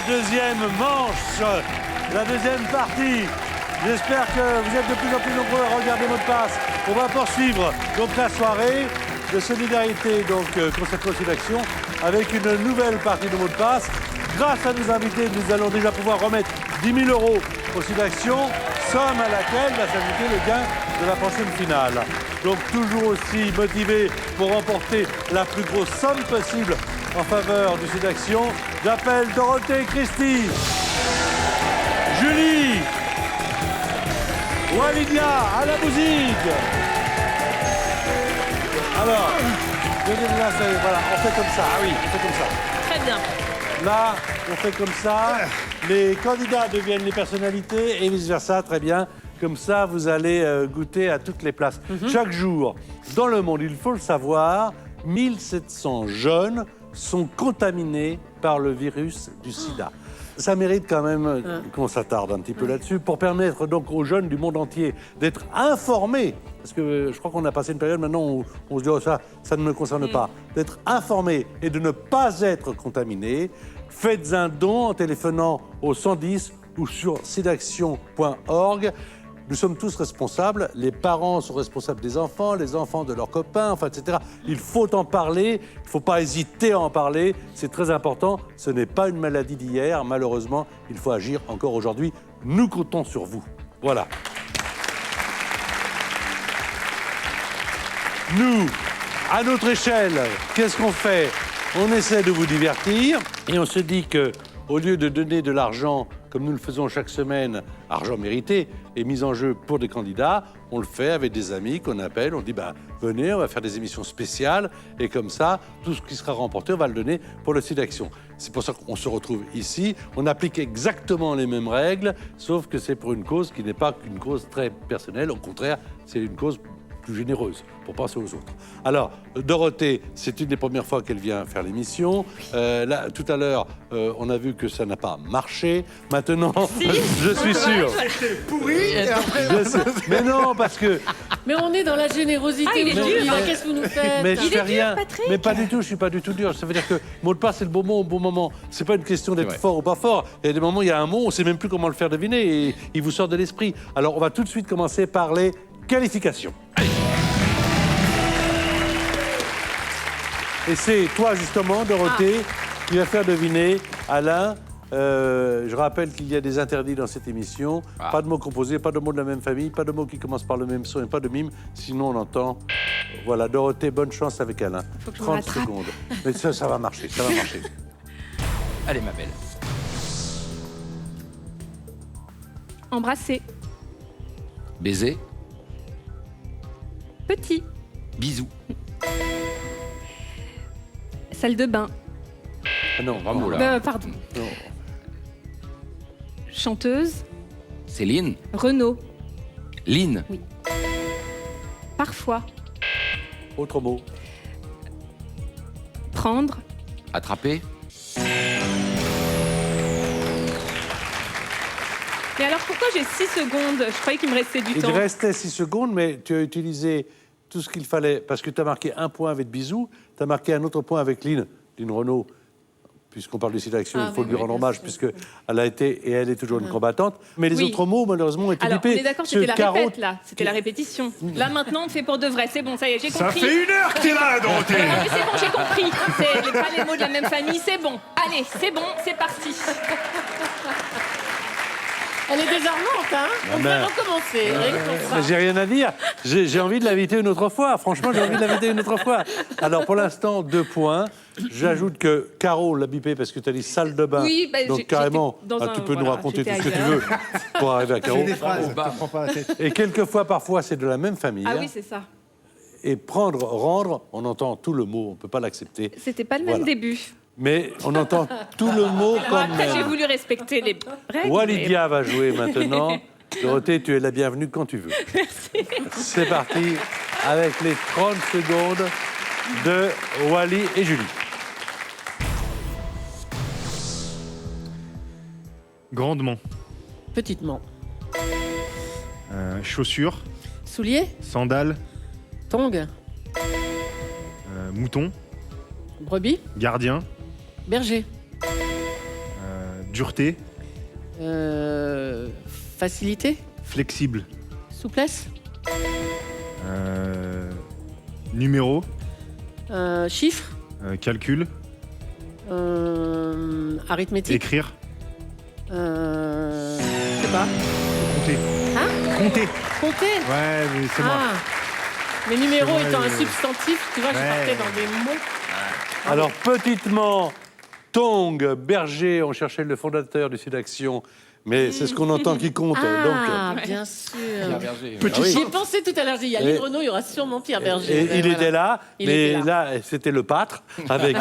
deuxième manche, la deuxième partie. J'espère que vous êtes de plus en plus nombreux à regarder Mot de passe. On va poursuivre donc la soirée de solidarité consacrée aux Sudactions avec une nouvelle partie de Mot de passe. Grâce à nos invités, nous allons déjà pouvoir remettre 10 000 € aux Sudactions, somme à laquelle va s'ajouter le gain de la prochaine finale. Donc toujours aussi motivé pour remporter la plus grosse somme possible en faveur du Sudaction. J'appelle Dorothée et Christy, Julie, Walidia à la musique. Alors, là, voilà, on fait comme ça. Ah oui, on fait comme ça. Très bien. Là, on fait comme ça. Les candidats deviennent les personnalités et vice-versa, très bien. Comme ça, vous allez goûter à toutes les places. Chaque jour, dans le monde, il faut le savoir, 1700 jeunes sont contaminés par le virus du sida. Ça mérite quand même qu'on s'attarde un petit peu là-dessus pour permettre donc aux jeunes du monde entier d'être informés. Parce que je crois qu'on a passé une période maintenant où on se dit oh, ça ne me concerne pas. D'être informés et de ne pas être contaminés. Faites un don en téléphonant au 110 ou sur sidaction.org. Nous sommes tous responsables, les parents sont responsables des enfants, les enfants de leurs copains, enfin, etc. Il faut en parler, il ne faut pas hésiter à en parler, c'est très important. Ce n'est pas une maladie d'hier, malheureusement, il faut agir encore aujourd'hui. Nous comptons sur vous. Voilà. Nous, à notre échelle, qu'est-ce qu'on fait? On essaie de vous divertir et on se dit que, au lieu de donner de l'argent, comme nous le faisons chaque semaine, argent mérité et mis en jeu pour des candidats, on le fait avec des amis qu'on appelle, on dit venez, on va faire des émissions spéciales et comme ça, tout ce qui sera remporté, on va le donner pour le Sudaction. C'est pour ça qu'on se retrouve ici, on applique exactement les mêmes règles, sauf que c'est pour une cause qui n'est pas qu'une cause très personnelle, au contraire, c'est une cause plus généreuse pour penser aux autres. Alors, Dorothée, c'est une des premières fois qu'elle vient faire l'émission. Là, tout à l'heure, on a vu que ça n'a pas marché. Maintenant, je suis sûr. C'était pourri et après... Mais non, parce que... Mais on est dans la générosité. Ah, il est dur, Qu'est-ce que vous nous faites? Mais je fais rien. Patrick. Mais pas du tout, je suis pas du tout dur. Ça veut dire que mot de passe, c'est le bon mot au bon moment. C'est pas une question d'être fort ou pas fort. Il y a des moments, il y a un mot, on sait même plus comment le faire deviner et il vous sort de l'esprit. Alors, on va tout de suite commencer par les qualifications. Et c'est toi, justement, Dorothée, qui va faire deviner Alain. Je rappelle qu'il y a des interdits dans cette émission. Pas de mots composés, pas de mots de la même famille, pas de mots qui commencent par le même son et pas de mime. Sinon, on entend... Voilà, Dorothée, bonne chance avec Alain. Faut que je me 30 rattrape. secondes. Mais ça va marcher, ça va marcher. Allez, ma belle. Embrasser. Baiser. Petit. Bisous. Salle de bain. Ah non, Bravo, là. Pardon. non. Chanteuse. Céline. Renaud. Lynn. Parfois. Autre mot. Prendre. Attraper. Mais alors pourquoi j'ai 6 secondes? Je croyais qu'il me restait du Il temps. te restait 6 secondes, mais tu as utilisé tout ce qu'il fallait, parce que tu as marqué un point avec Bisou, tu as marqué un autre point avec Lynn Renaud, puisqu'on parle de Sidaction, il faut lui rendre hommage, puisqu'elle a été et elle est toujours une combattante. Mais les autres mots, malheureusement, ont été Alors, on bipés. est d'accord, Ce c'était la carreau- répète, là. C'était la répétition. Là, maintenant, on fait pour de vrai. C'est bon, ça y est, j'ai Ça compris. fait 1 heure que t'es là, Dorothée. Non, mais c'est bon, j'ai compris. C'est pas les mots de la même famille, c'est bon. Allez, c'est bon, c'est parti. Elle est désarmante, hein? On mais- peut recommencer. Rien que pour ça. Mais j'ai rien à dire. J'ai envie de l'inviter une autre fois. Franchement, j'ai envie de l'inviter une autre fois. Alors, pour l'instant, 2 points. J'ajoute que Caro l'a bipé parce que tu as dit salle de bain. Oui, bah, donc, carrément, j'étais dans tu peux nous voilà, raconter tout j'étais ce que tu ailleurs. veux pour arriver à Caro. Fais des phrases, bas. te prends pas la tête. Et quelquefois, parfois, c'est de la même famille. Ah hein. oui, c'est ça. Et prendre, rendre, on entend tout le mot. On ne peut pas l'accepter. C'était pas le même Voilà. début. Mais on entend tout le mot Bon, quand après, j'ai même. voulu respecter les règles. Walidia va jouer maintenant. Dorothée, tu es la bienvenue quand tu veux. C'est parti avec les 30 secondes de Wally et Julie. Grandement. Petitement. Chaussures, Souliers, sandales, tongs, mouton, brebis, gardien, berger, Dureté. Facilité. Flexible. Souplesse. Numéro. Chiffre. Calcul. Arithmétique. Écrire. Je sais pas. Compter. Hein Compter. Compter. Ouais, mais c'est moi. Ah. Mais numéro C'est moi, étant un substantif, tu vois, je partais dans des mots. Alors, petitement, Tong, Berger, on cherchait le fondateur du Sud Action, mais c'est ce qu'on entend qui compte. Ah, Donc, bien sûr. Ah oui. J'y ai pensé tout à l'heure. J'ai dit, il y a Et- Lynn Renaud, il y aura sûrement Pierre Berger. Et il Voilà. était là, Il mais était là, c'était le pâtre avec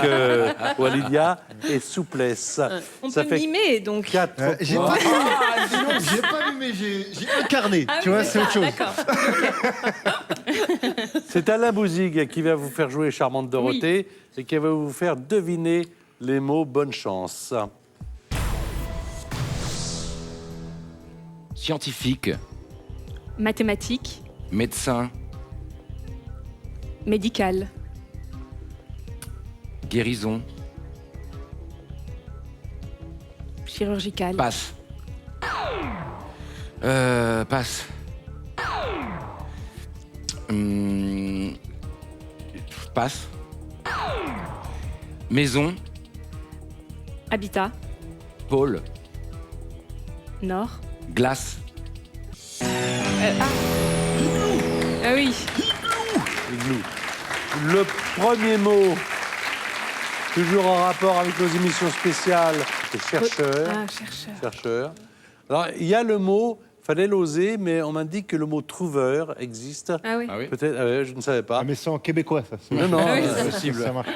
Walidia et souplesse. On Ça peut fait mimer, donc. 4 J'ai points. pas, j'ai pas vu, mais j'ai incarné. Ah tu oui, vois, c'est ça, autre chose. D'accord. C'est Alain Bouzigues qui va vous faire jouer Charmante Dorothée et qui va vous faire deviner les mots bonne chance. Scientifique, Mathématiques, médecin, médical, guérison, chirurgical, passe. Passe. Passe. Maison, habitat, pôle, nord. glace, Ah oui, Igloo. Le premier mot, toujours en rapport avec nos émissions spéciales, c'est chercheur. ah, chercheur. Chercheur. Alors, il y a le mot, fallait l'oser, mais on m'a dit que le mot trouveur existe. Ah oui. Ah oui. Peut-être, je ne savais pas. Ah, mais c'est en québécois, ça. Non, non. Ah oui, euh, ça. possible. Ça marche.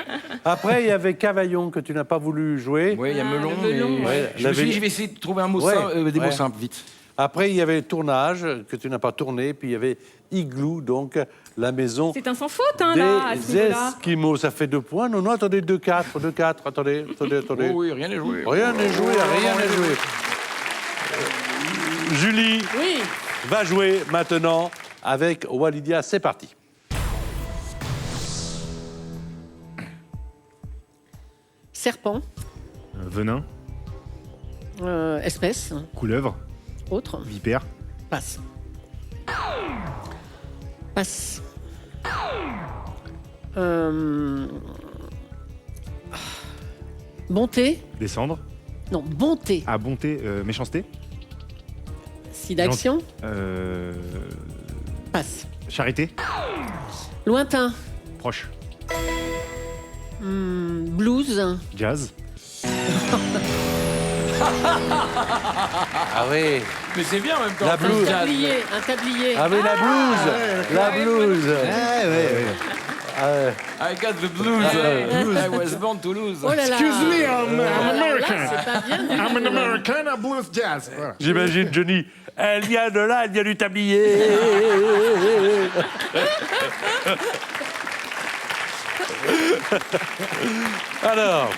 Après, il y avait Cavaillon que tu n'as pas voulu jouer. Oui, il y a Ah, melon. le melon, mais- ouais. Je me suis dit, je vais essayer de trouver un mot Ouais, des ouais. mots simples, vite. Après, il y avait tournage que tu n'as pas tourné. Puis il y avait Igloo, donc la maison C'est un sans faute, hein, là, à ce des niveau-là. Esquimaux. Ça fait 2 points. Non, non, attendez, 2-4. 2-4. Attendez. Oh oui, rien n'est joué. Rien n'est joué, rien n'est joué. Julie Oui. va jouer maintenant avec Walidia. C'est parti. Serpent. Venin. Espèce. Couleuvre. Autre. Vipère. Passe. Passe. Bonté. Descendre. Non, bonté. Ah, bonté. Méchanceté. Sidaction. Passe. Charité. Lointain. Proche. Blues. Jazz. Ah oui. Mais c'est bien en même temps. La Un blouse. tablier. Un tablier. Ah oui, la blouse. La blouse. Ah ouais. I got the blues. I was born to lose. Oh là là. Excuse me, I'm Alors là, American. c'est pas bien du I'm tout. an American, I blues jazz. Voilà. J'imagine Johnny. Elle vient de là, elle vient du tablier. Alors,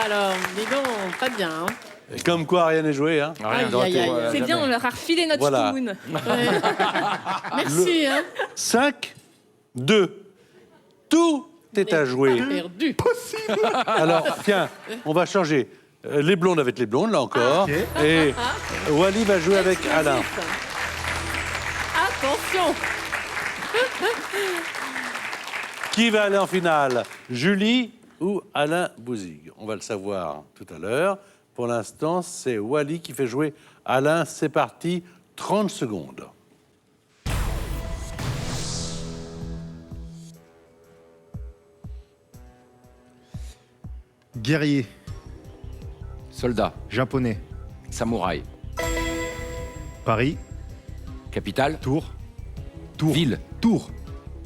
Alors, dis donc, pas bien. Hein. comme quoi rien n'est joué, hein. Rien. Aïe, aïe, aïe. C'est bien, on leur a refilé notre Voilà. spoon. Ouais. Merci, hein. 5, 2. Tout est à jouer. Perdu. Alors, tiens, on va changer. Les blondes avec les blondes, là encore. Ok. Et Wally va jouer avec Alain. Attention. Qui va aller en finale, Julie ou Alain Bouzigues? On va le savoir tout à l'heure. Pour l'instant, c'est Wally qui fait jouer Alain. C'est parti, 30 secondes. Guerrier. Soldat, Japonais. samouraï, Paris. capitale, Tours. Tours. ville, Tours.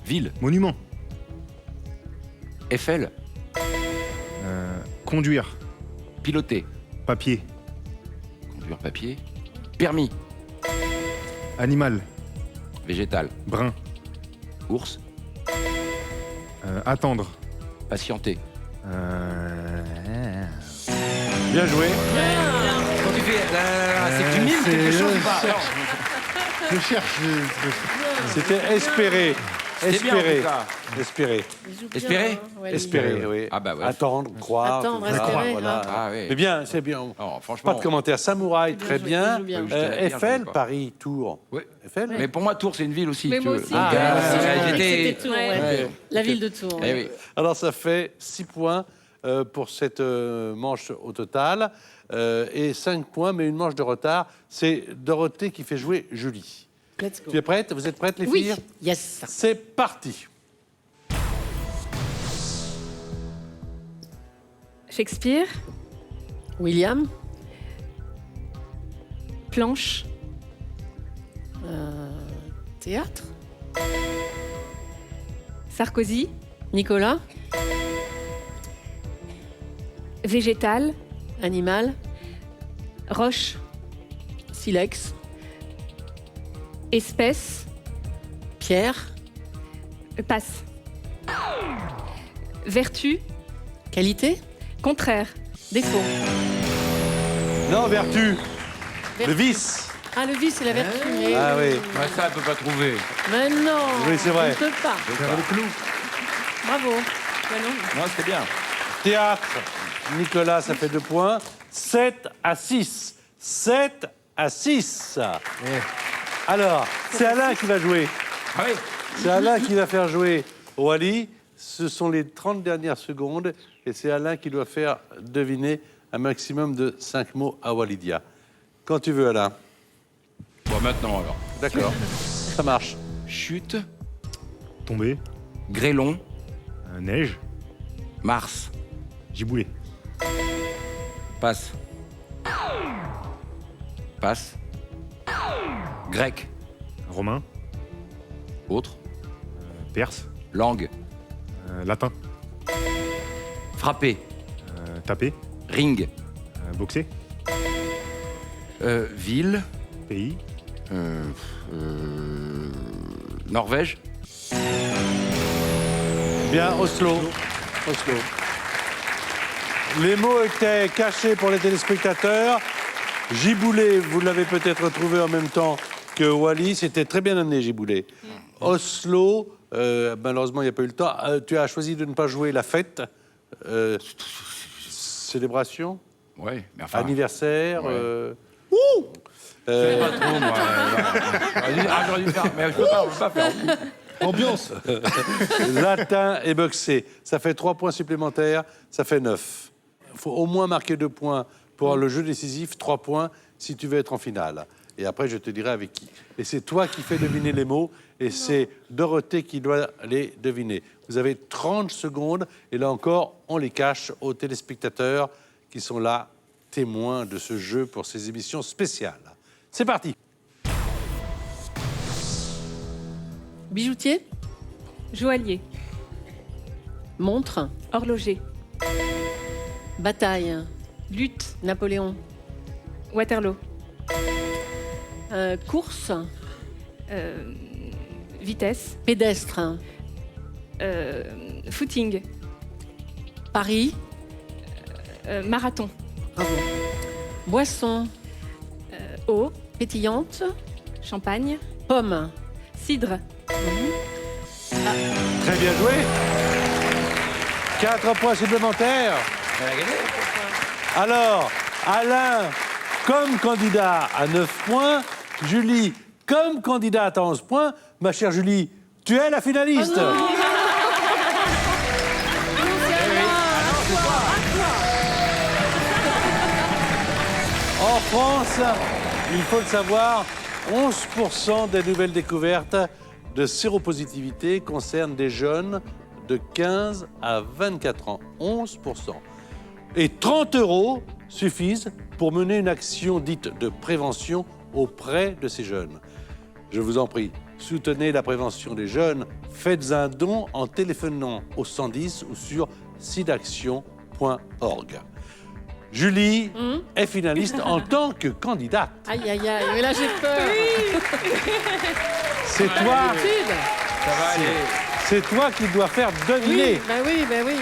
ville, Monument. Eiffel, Conduire. piloter, Papier. conduire papier, permis, Animal. végétal, Brun. ours, Attendre. patienter. Bien joué. Quand tu fais c'est que tu mimes quelque chose ou pas? Je cherche. C'était espéré. C'était bien, en espérer. tout cas. Espérer. Il joue bien, Espérer hein, Wally. Espérer, oui. Ah bah ouais. Attendre, croire. Attendre, tout ça, espérer, voilà. Ah oui. Mais bien, c'est bien. Non, franchement. Pas de commentaires. Samouraï, très joué, bien. il joue bien. Je t'avais dit, Eiffel, j'en ai pas. Paris, Tours. Ouais. Eiffel. Mais pour moi, Tours, c'est une ville aussi. Mais tu moi veux. aussi. Donc, Ah, j'étais. C'était Tours, ouais. Ouais. La ville de Tours. Eh oui. Alors, ça fait 6 points pour cette manche au total. Et 5 points, mais une manche de retard. C'est Dorothée qui fait jouer Julie. Let's go. Tu es prête? Vous êtes prêtes, les Oui, filles? yes. C'est parti. Shakespeare, William, planche, théâtre, Sarkozy, Nicolas, végétal, animal, roche, silex, espèce, pierre, passe. Vertu, qualité, contraire, défaut. Non, vertu. Vertu. Le vice. Ah, le vice, c'est la vertu. mais Ah oui. Ouais, ça, elle peut pas trouver. Mais non. Oui, c'est vrai. On ne peut pas. Bravo. bah non. Non, c'était bien. Théâtre. Nicolas, ça fait 2 points. 7 à 6. 7 à 6. Alors, c'est Alain qui va jouer. Ah oui. C'est Alain qui va faire jouer Wally. Ce sont les 30 dernières secondes. Et c'est Alain qui doit faire deviner un maximum de 5 mots à Walidia. Quand tu veux, Alain. Bon, maintenant, alors. D'accord. Ça marche. Chute, Tombé. grêlon, Neige. Mars, Giboulé. passe. Passe. Grec, Romain. autre, Perse. langue, Latin. frapper, Taper. ring, Boxer. ville, Pays. Norvège, Bien, Oslo. Oslo. Les mots étaient cachés pour les téléspectateurs. Giboulé, vous l'avez peut-être trouvé en même temps que Wally. C'était très bien amené, Giboulé. Oslo, malheureusement, il n'y a pas eu le temps. Tu as choisi de ne pas jouer la fête. Célébration, ouais, mais enfin. anniversaire. ouais. Pas trop, moi. J'aurais dû faire, mais je peux pas faire. Ambiance. Latin et boxé. Ça fait 3 points supplémentaires, ça fait 9. Il faut au moins marquer 2 points pour le jeu décisif, 3 points si tu veux être en finale. Et après, je te dirai avec qui. Et c'est toi qui fais deviner les mots, et c'est Dorothée qui doit les deviner. Vous avez 30 secondes, et là encore, on les cache aux téléspectateurs qui sont là, témoins de ce jeu pour ces émissions spéciales. C'est parti. Bijoutier, joaillier, montre, horloger, bataille, lutte, Napoléon, Waterloo, course, vitesse, pédestre, footing, Paris, marathon, bravo. Boisson, eau, pétillante, champagne, pomme, cidre, Très bien joué. 4 points supplémentaires. Alors, Alain, comme candidat à 9 points, Julie, comme candidate à 11 points. Ma chère Julie, tu es la finaliste. En France, il faut le savoir, 11% des nouvelles découvertes de séropositivité concernent des jeunes de 15 à 24 ans. 11%. Et 30 € suffisent pour mener une action dite de prévention auprès de ces jeunes. Je vous en prie, soutenez la prévention des jeunes. Faites un don en téléphonant au 110 ou sur sidaction.org. Julie est finaliste en tant que candidate. Aïe, aïe, aïe, mais là j'ai peur. C'est toi, D'habitude. Ça va aller. c'est toi qui dois faire deviner. Oui, bah oui.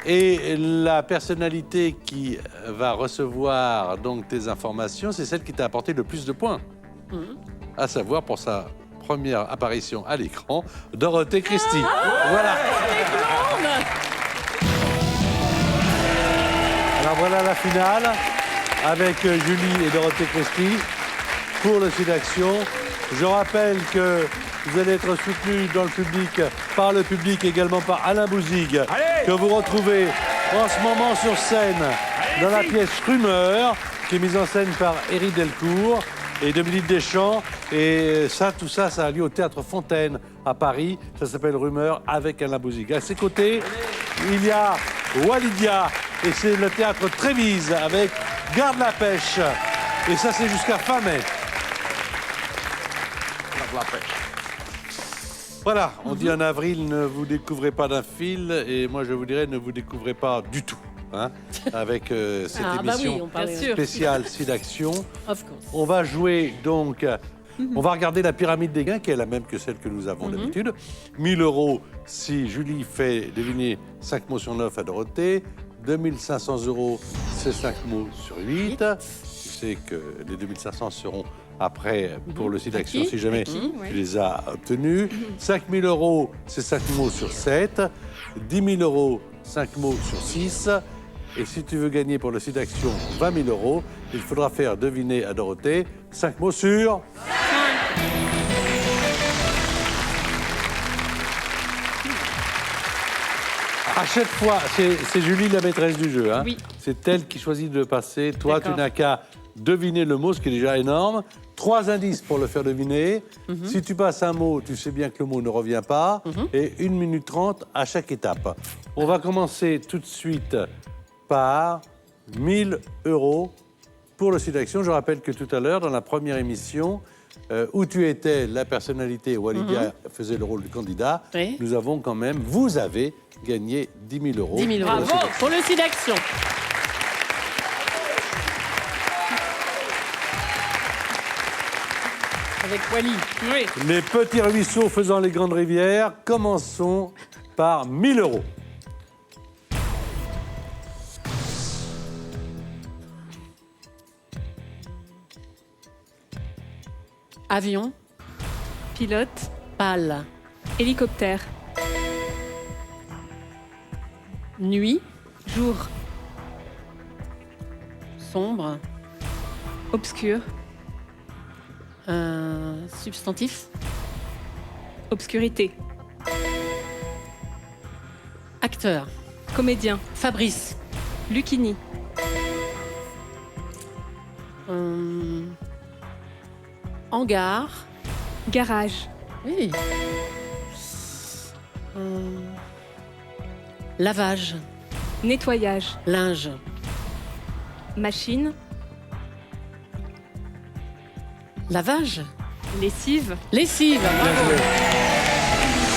Et la personnalité qui va recevoir donc tes informations, c'est celle qui t'a apporté le plus de points. À savoir, pour sa première apparition à l'écran, Dorothée Christie. Voilà. Alors voilà la finale avec Julie et Dorothée Christie pour le Sidaction. Je rappelle que vous allez être soutenus dans le public, par le public, également par Alain Bouzig, que vous retrouvez en ce moment sur scène dans la pièce Rumeur, qui est mise en scène par Éric Delcourt et Dominique Deschamps. Et ça, tout ça, ça a lieu au Théâtre Fontaine à Paris. Ça s'appelle Rumeur avec Alain Bouzig. À ses côtés, il y a Walidia et c'est le Théâtre Trévise avec Garde la pêche. Et ça, c'est jusqu'à fin mai. Voilà, on dit en avril, ne vous découvrez pas d'un fil, et moi je vous dirais, ne vous découvrez pas du tout, hein, avec cette émission spéciale Sidaction. Of course. On va jouer donc, on va regarder la pyramide des gains, qui est la même que celle que nous avons d'habitude. 1 000 € si Julie fait deviner 5 mots sur 9 à Dorothée. 2 500 €, c'est 5 mots sur 8. Tu sais que les 2 500 seront après pour le Sidaction si jamais tu les as obtenus. 5 000 €, c'est 5 mots sur 7. 10 000 €, 5 mots sur 6. Et si tu veux gagner pour le Sidaction 20 000 €, il faudra faire deviner à Dorothée 5 mots sur... À chaque fois, c'est Julie la maîtresse du jeu. Hein. Oui. C'est elle qui choisit de passer. Toi, tu D'accord. n'as qu'à deviner le mot, ce qui est déjà énorme. 3 indices pour le faire deviner. Si tu passes un mot, tu sais bien que le mot ne revient pas. Et 1 minute 30 à chaque étape. On va commencer tout de suite par 1 000 € pour le Sidaction. Je rappelle que tout à l'heure, dans la première émission, où tu étais la personnalité, Walidia faisait le rôle du candidat, Oui. nous avons quand même, vous avez gagné 10 000 €. 10 000 Bravo. € pour le Sidaction. Avec Wally. Oui. Les petits ruisseaux faisant les grandes rivières, commençons par 1 000 €. Avion. Pilote. Pâle. Hélicoptère. Nuit. Jour. Sombre. Obscur. Substantif. Obscurité. Acteur. Comédien. Fabrice. Lucchini. Hangar. Garage. Oui. Lavage. Nettoyage. Linge. Machine. Lavage. Lessive. Lessive. Bravo.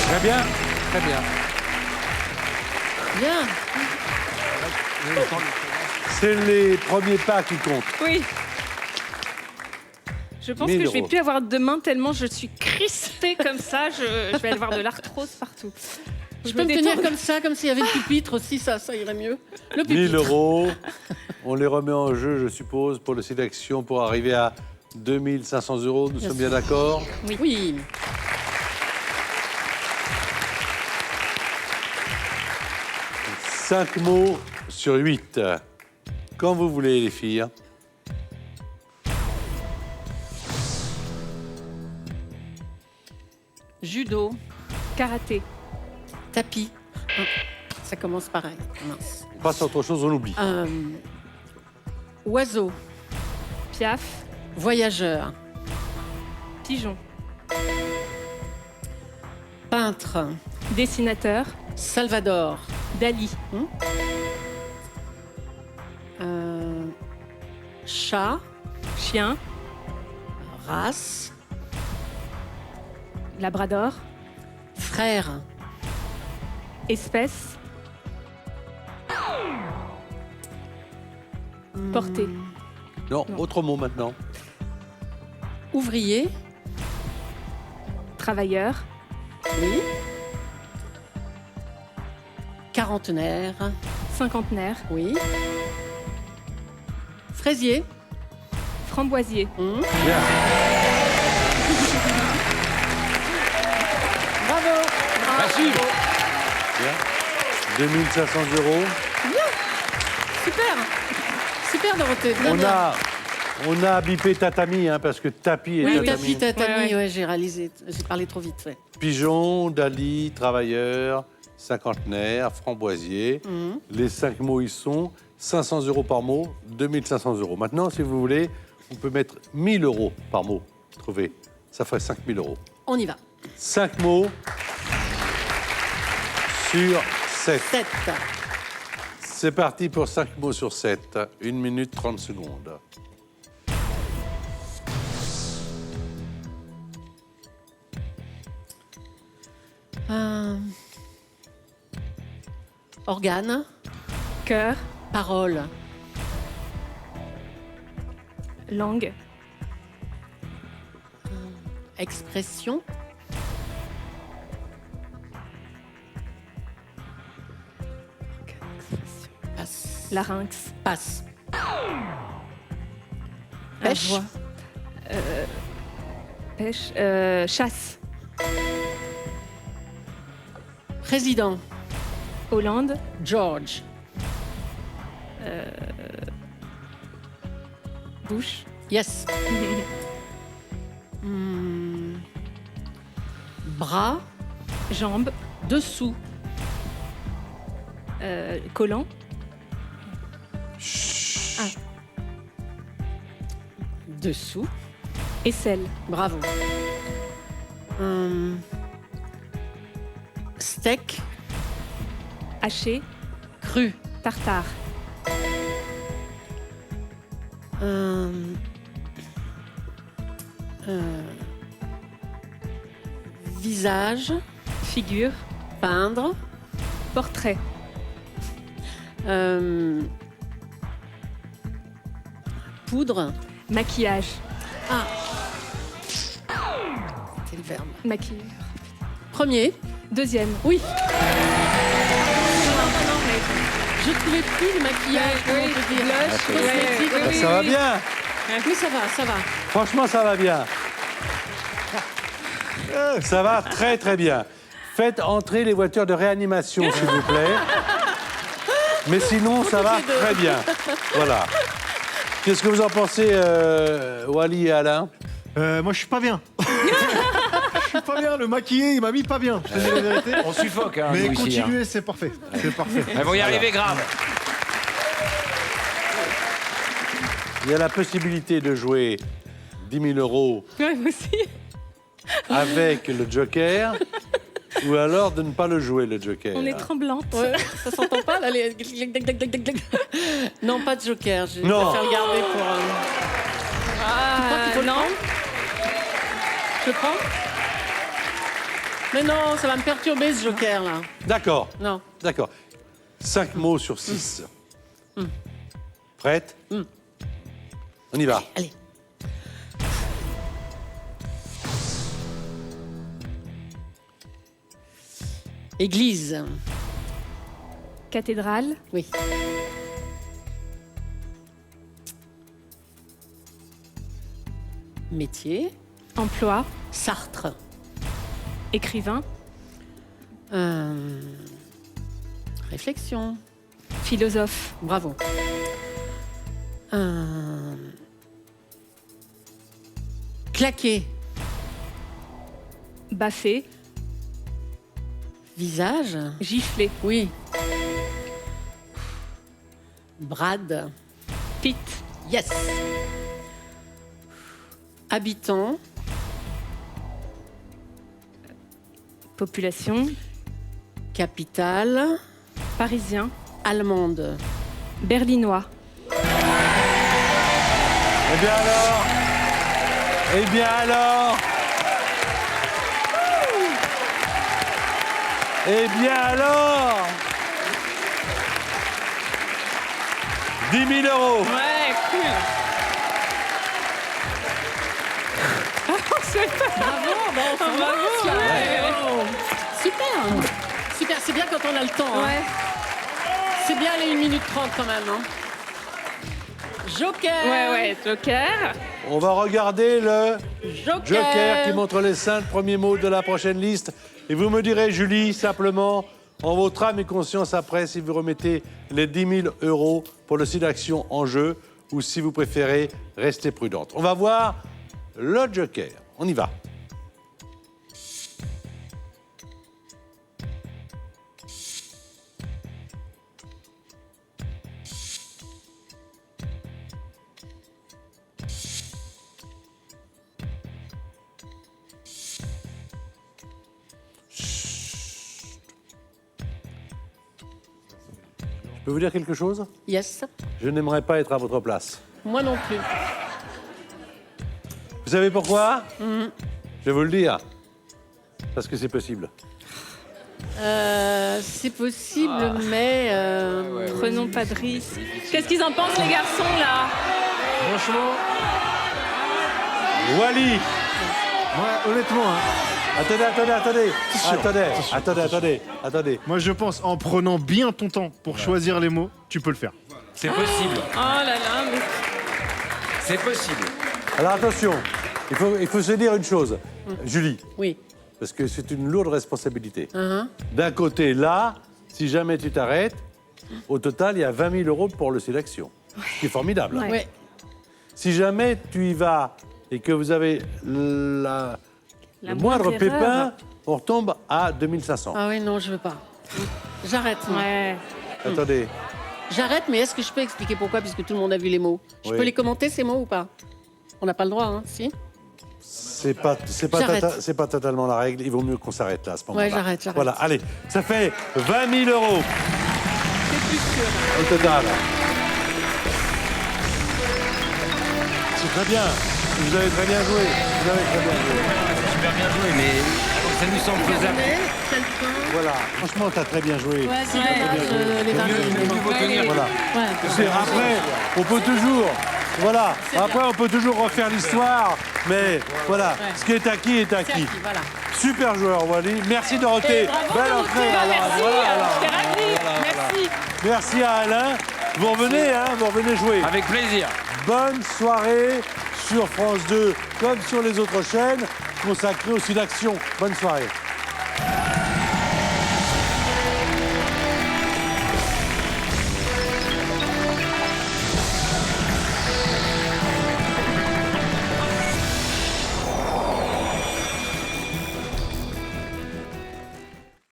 Très bien, très bien. Bien. C'est les premiers pas qui comptent. Oui. Je pense 1 000 que je vais € plus avoir de main tellement je suis crispée comme ça. Je vais avoir de l'arthrose partout. Je peux me tenir comme ça, comme s'il y avait le pupitre aussi, ça irait mieux. Le 1 pupitre. 000 €, on les remet en jeu, je suppose, pour le Sidaction, pour arriver à 2 500 €. Nous sommes bien d'accord? Oui. Cinq mots sur 8. Quand vous voulez, les filles. Judo. Karaté. Tapis. Ça commence pareil. Mince. On passe à autre chose, on oublie. Oiseau. Piaf. Voyageur. Pigeon. Peintre. Dessinateur. Salvador. Dali. Chat. Chien. Race. Labrador. Frère. Espèce. Portée. Non, autre mot maintenant. Ouvrier. Travailleur. Oui. Quarantenaire. Cinquantenaire. Oui. Fraisier. Framboisier. Bien. Merci. Bien. 2500 euros. Super. Super, Dorothée. Très bien. On a bipé tatami, hein, parce que tapis et Oui, tatami. tapis, tatami, Ouais, ouais, j'ai réalisé. J'ai parlé trop vite, ouais. Pigeon, Dali, travailleur, cinquantenaire, framboisier. Les 5 mots, ils sont 500 euros par mot, 2500 euros. Maintenant, si vous voulez, on peut mettre 1000 euros par mot. Trouvez. Ça ferait 5000 euros. On y va. 5 mots sur 7. 7. C'est parti pour 5 mots sur 7. 1 minute 30 secondes. Organe. Cœur, Parole. langue, Expression. Passe. larynx, Passe. la Pêche. voix. Pêche, chasse, Président. Hollande, George. bouche, Yes. Bras. jambes, Dessous. collant, Dessous. aisselle, Bravo. Steak. haché, Cru. tartare, Visage. figure, Peindre. portrait, Poudre. maquillage, C'est le verbe. maquilleur. Premier. Deuxième. Oui. Non, mais Je trouvais plus le maquillage. comment te dire. blush, Cosmétique. ouais, Ça va bien. Oui, ça va, ça va. Franchement, ça va bien. Ça va très très bien. Faites entrer les voitures de réanimation, s'il vous plaît. Mais sinon, ça va très bien. Voilà. Qu'est-ce que vous en pensez, Wally et Alain? Moi, je suis pas bien. Je suis pas bien. Le maquillé, il m'a mis pas bien. Je te dis la vérité. On suffoque, hein, Mais nous, ici, hein. continuez, c'est parfait. C'est parfait. Elles vont y arriver grave. Il y a la possibilité de jouer 10 000 euros ouais, moi aussi. avec le Joker ou alors de ne pas le jouer, le Joker. On est tremblante. Ouais, ça s'entend pas là les... Non, pas de joker. Je Non. préfère le garder pour. Ah, non. Je le prends. Mais non, ça va me perturber ce joker là. D'accord, Non. d'accord. 5 mots sur 6. Prête On y va. Allez. Église. Cathédrale, Oui. Métier. emploi, Sartre. écrivain, Réflexion. philosophe, Bravo. Claquer. baffé, Visage. giflé, Oui. Brad. pite, Yes. Habitant. population, Capitale. parisien, Allemande. berlinois, Eh bien alors Eh bien alors Eh bien alors 10 000 euros. Ouais, cool. Bravo. Super. Super, c'est bien quand on a le temps. hein. Ouais. C'est bien les 1 minute 30 quand même. hein. Joker. Ouais, Joker. On va regarder le Joker. Joker qui montre les 5 premiers mots de la prochaine liste. Et vous me direz, Julie, simplement, en votre âme et conscience après, si vous remettez les 10 000 € pour le site d'action en jeu ou si vous préférez rester prudente. On va voir le Joker. On y va. Je peux vous dire quelque chose? Yes. Je n'aimerais pas être à votre place. Moi non plus. Vous savez pourquoi? Je vais vous le dire. Parce que c'est possible. C'est possible, mais... Prenons pas de risques. Qu'est-ce qu'ils en pensent, les garçons, là? Franchement, Wally, moi, honnêtement, hein, attendez. moi je pense en prenant bien ton temps pour choisir les mots, tu peux le faire. C'est possible. Oh là là, mais... C'est possible. Alors attention, il faut se dire une chose. Julie, Oui. parce que c'est une lourde responsabilité. D'un côté, là, si jamais tu t'arrêtes, au total, il y a 20 000 € pour le sélection. Ce qui est formidable. Ouais. Ouais. Si jamais tu y vas et que vous avez le moindre moindre pépin, erreur. on retombe à 2500. Ah oui, non, je veux pas. J'arrête. moi. Ouais. Attendez. J'arrête, mais est-ce que je peux expliquer pourquoi, puisque tout le monde a vu les mots? Je Oui. peux les commenter, ces mots, ou pas? On n'a pas le droit, hein, si? C'est pas totalement la règle. Il vaut mieux qu'on s'arrête là à ce moment-là. Ouais, j'arrête. Voilà, allez, ça fait 20 000 €. C'est plus sûr. Au total. C'est très bien. Vous avez très bien joué. Super bien joué, mais ça nous semble faisable. Voilà. Franchement, t'as très bien joué. Ouais, c'est dommage, les 20 000. Vaut tenir. Voilà. Ouais. Après, on peut toujours. Voilà. Après, on peut toujours refaire l'histoire. Mais voilà, ce qui est acquis est C'est acquis. acquis, voilà. Super joueur, Wally. Merci Dorothée. Et bravo, Belle Dorothée, entrée. merci, j'étais ravie. Merci. Merci à Alain. Vous revenez jouer. Avec plaisir. Bonne soirée sur France 2, comme sur les autres chaînes, consacrées au Sud Action. Bonne soirée.